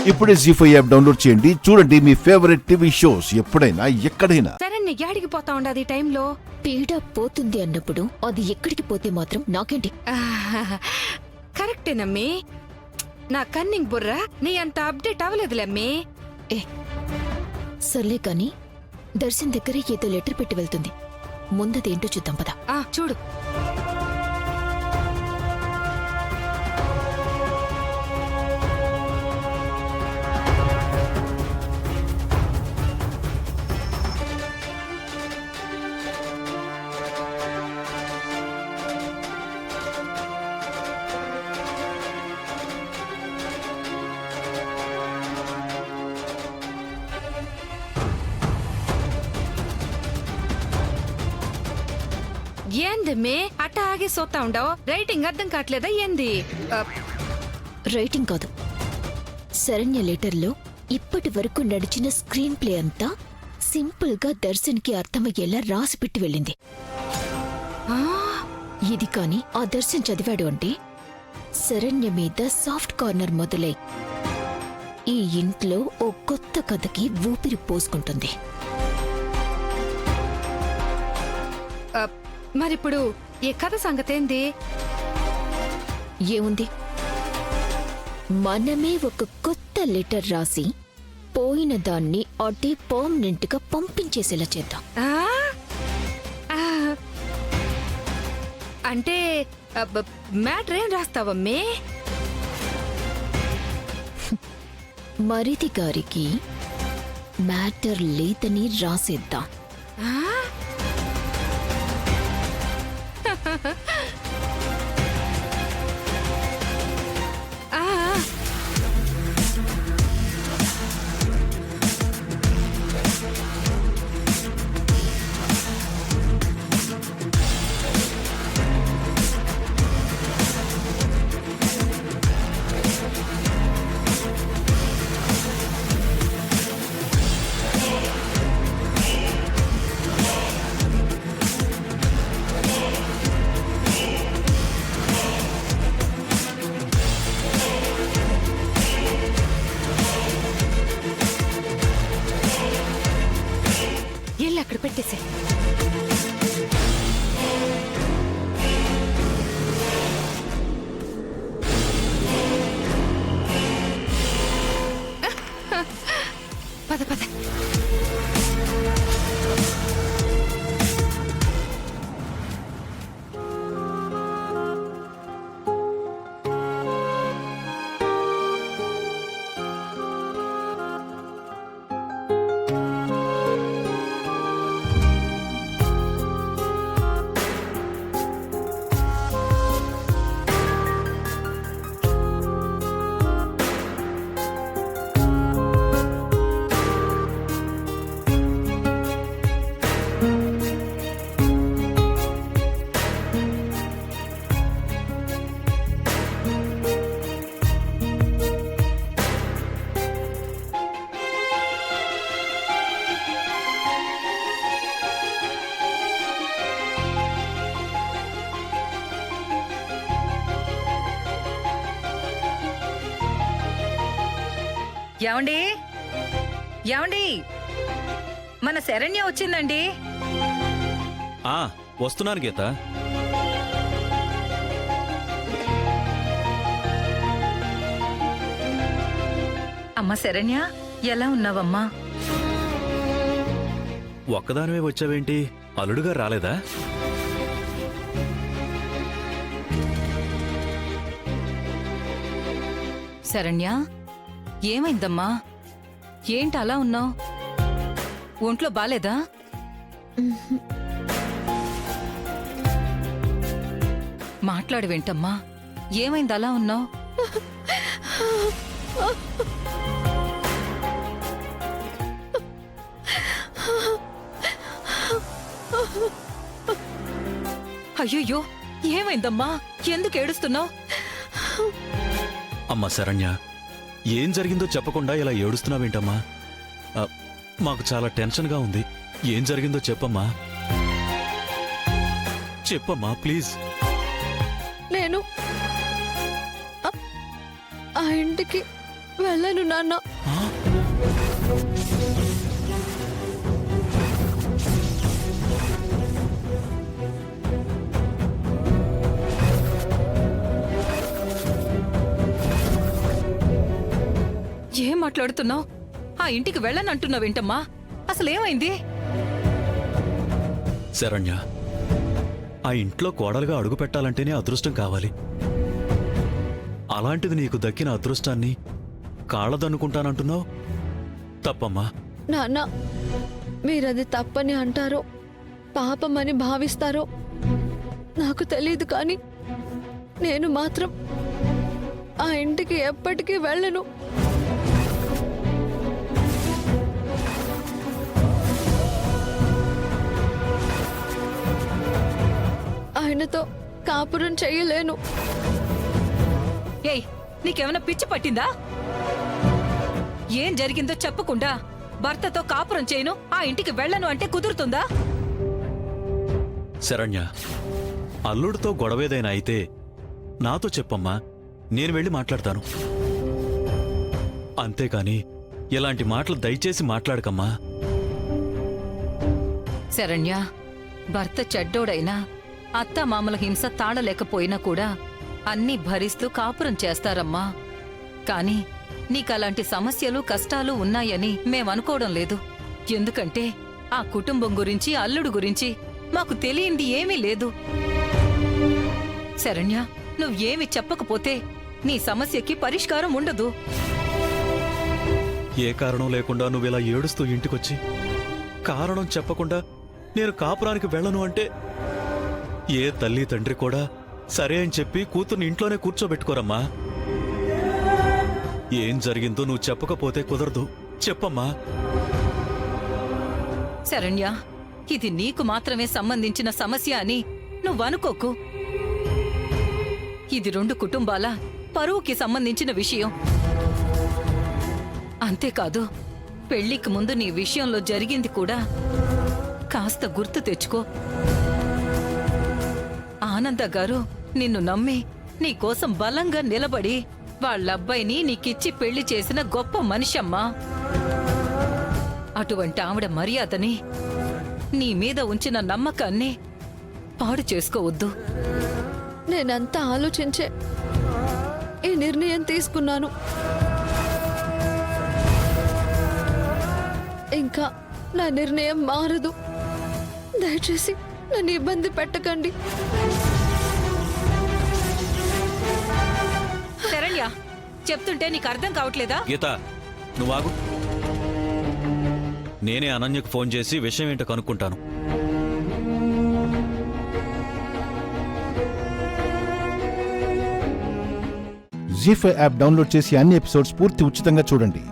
ఇప్పుడే జీ5 app download చేయండి. చూడండి మీ ఫేవరెట్ టీవీ షోస్ ఎప్పుడైనా ఎక్కడైనా. సరే నీ యాడికి పోతా ఉండదు ఈ టైంలో? పీడ పోతుంది అన్నప్పుడు అది ఎక్కడికి పోతే మాత్రం నాకేంటి? కరెక్టేనమ్మి. నా కన్నింగ్ బుర్ర నీ అంత అప్డేట్ అవ్వలేదులేమ్మి. ఏ సర్లే కాని దర్శన్ దగ్గర ఏదో లెటర్ పెట్టి వెళ్తుంది. ముందదేంటో చూద్దాం పద. చూడు. ఏందమ్మి అట్ట ఆగి సోతా ఉండవు? రైటింగ్ అర్థం కావట్లేదా ఏంది? రైటింగ్ కాదు, శరణ్య లెటర్లో ఇప్పటి వరకు నడిచిన స్క్రీన్ ప్లే అంతా సింపుల్ గా దర్శన్ కి అర్థమయ్యేలా రాసి పెట్టి వెళ్ళింది. ఇది కాని ఆ దర్శన్ చదివాడు అంటే శరణ్య మీద సాఫ్ట్ కార్నర్ మొదలై ఈ ఇంట్లో ఓ కొత్త కథకి ఊపిరి పోసుకుంటుంది. మరిప్పుడు ఈ కథ సంగతేంది? ఏముంది, మనమే ఒక కొత్త లెటర్ రాసి పోయిన దాన్ని అటే పర్మనెంట్ గా పంపించేసేలా చేద్దాం. అంటే మ్యాటర్ ఏం రాస్తావమ్మే? మరిది గారికి మ్యాటర్ లేదని రాసేద్దాం. అక్కడ పెట్టేసే. పద పద. ఏమండి ఏమండి, మన శరణ్య వచ్చిందండి. వస్తున్నాను గీత. అమ్మ శరణ్య, ఎలా ఉన్నావమ్మా? ఒక్కదానివే వచ్చావేంటి? అల్లుడుగా రాలేదా? శరణ్య, ఏమైందమ్మా? ఏంటి అలా ఉన్నావు? ఒంట్లో బాలేదా? మాట్లాడవేంటమ్మా? ఏమైంది అలా ఉన్నావు? అయ్యయ్యో, ఏమైందమ్మా? ఎందుకు ఏడుస్తున్నావు? అమ్మా శరణ్య, ఏం జరిగిందో చెప్పకుండా ఇలా ఏడుస్తున్నావేంటమ్మా? మాకు చాలా టెన్షన్గా ఉంది. ఏం జరిగిందో చెప్పమ్మా. చెప్పమ్మా ప్లీజ్. నేను ఆ ఇంటికి వెళ్ళను నాన్న. ఏం మాట్లాడుతున్నావు? ఆ ఇంటికి వెళ్ళనంటున్నావేంటమ్మా? అసలేమైంది? శరణ్య, ఆ ఇంట్లో కోడలుగా అడుగు పెట్టాలంటేనే అదృష్టం కావాలి. అలాంటిది నీకు దక్కిన అదృష్టాన్ని కాళ్ళదనుకుంటానంటున్నావు? తప్పమ్మా. నాన్న, మీరది తప్పని అంటారో పాపమని భావిస్తారో నాకు తెలియదు, కానీ నేను మాత్రం ఆ ఇంటికి ఎప్పటికీ వెళ్ళను. ఆయనతో కాపురం చెయ్యలేను. ఏయ్, నీకేమైనా పిచ్చి పట్టిందా? ఏం జరిగిందో చెప్పకుండా భర్తతో కాపురం చేయను, ఆ ఇంటికి వెళ్ళను అంటే కుదురుతుందా? శరణ్య, అల్లుడితో గొడవేదైనా అయితే నాతో చెప్పమ్మా, నేను వెళ్ళి మాట్లాడతాను. అంతేకాని ఇలాంటి మాటలు దయచేసి మాట్లాడకమ్మా. శరణ్య, భర్త చెడ్డోడైనా అత్తామామల హింస తాళలేకపోయినా కూడా అన్నీ భరిస్తూ కాపురం చేస్తారమ్మా. కాని నీకలాంటి సమస్యలు కష్టాలు ఉన్నాయని మేమనుకోవడం లేదు. ఎందుకంటే ఆ కుటుంబం గురించి, అల్లుడు గురించి మాకు తెలియంది ఏమీ లేదు. శరణ్య, నువ్వేమి చెప్పకపోతే నీ సమస్యకి పరిష్కారం ఉండదు. ఏ కారణం లేకుండా నువ్విలా ఏడుస్తూ ఇంటికొచ్చి కారణం చెప్పకుండా నేను కాపురానికి వెళ్ళను అంటే ఏ తల్లి తండ్రి కూడా సరే అని చెప్పి కూతుర్ని ఇంట్లోనే కూర్చోబెట్టుకోరమ్మా. ఏం జరిగిందో నువ్వు చెప్పకపోతే కుదరదు. చెప్పమ్మా. శరణ్య, ఇది నీకు మాత్రమే సంబంధించిన సమస్య అని నువ్వనుకోకు. ఇది 2 కుటుంబాల పరువుకి సంబంధించిన విషయం. అంతేకాదు, పెళ్లికి ముందు నీ విషయంలో జరిగింది కూడా కాస్త గుర్తు తెచ్చుకో. ఆనంద గారు నిన్ను నమ్మి నీకోసం బలంగా నిలబడి వాళ్ళబ్బాయిని నీకిచ్చి పెళ్లి చేసిన గొప్ప మనిషమ్మా. అటువంటి ఆవిడ మర్యాదని, నీ మీద ఉంచిన నమ్మకాన్ని పాడు చేసుకోవద్దు. నేనంతా ఆలోచించే ఈ నిర్ణయం తీసుకున్నాను. ఇంకా నా నిర్ణయం మారదు. దయచేసి నన్ను ఇబ్బంది పెట్టకండి. శరణ్య, చెప్తుంటే నీకు అర్థం కావట్లేదా? గీత, నువ్వాగు. నేనే అనన్యకు ఫోన్ చేసి విషయం ఏంటో కనుక్కుంటాను. జీ5 యాప్ డౌన్లోడ్ చేసి అన్ని ఎపిసోడ్స్ పూర్తి ఉచితంగా చూడండి.